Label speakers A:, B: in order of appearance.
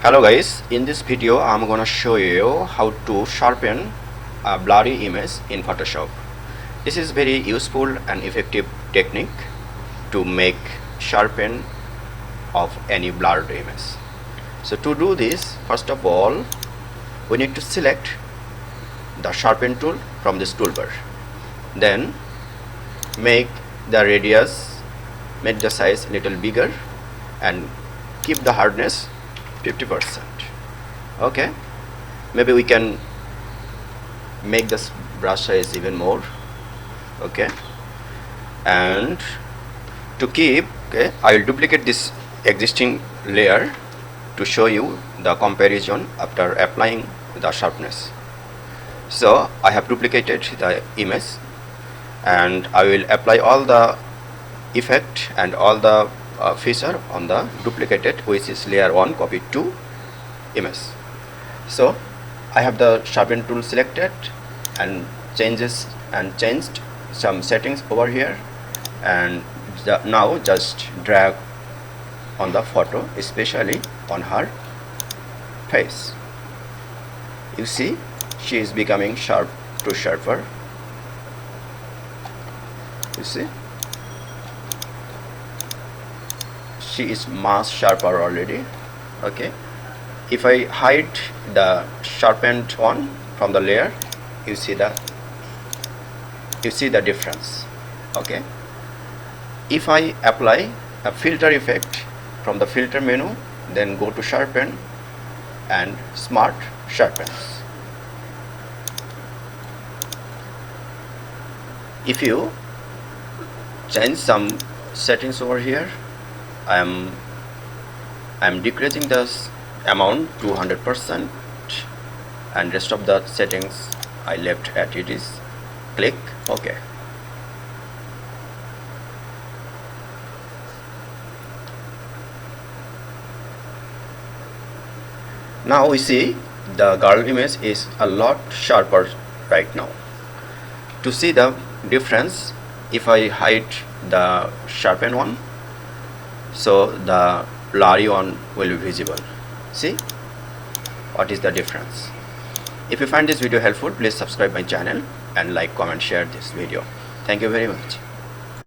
A: Hello guys, in this video I'm gonna show you how to sharpen a blurry image in Photoshop. This is very useful and effective technique to make sharpen of any blurred image. So to do this, first of all we need to select the sharpen tool from this toolbar. Then make the radius, make the size a little bigger and keep the hardness 50%. Okay, maybe we can make this brush size even more. Okay, and to keep, okay, I will duplicate this existing layer to show you the comparison after applying the sharpness. So I have duplicated the image and I will apply all the effect and all the feature on the duplicated, which is layer 1 copied to image. So I have the sharpen tool selected and changed some settings over here, and now just drag on the photo, especially on her face. You see she is becoming sharp to sharper. You see she is much sharper already. Okay, if I hide the sharpened one from the layer, you see the difference. Okay, if I apply a filter effect from the filter menu, then go to sharpen and smart sharpens. If you change some settings over here, I am decreasing this amount to 100% and rest of the settings I left at it is. Click OK. Now we see the girl image is a lot sharper right now. To see the difference, if I hide the sharpen one, so the blurry one will be visible. See what is the difference. If you find this video helpful, please subscribe my channel and like, comment, share this video. Thank you very much.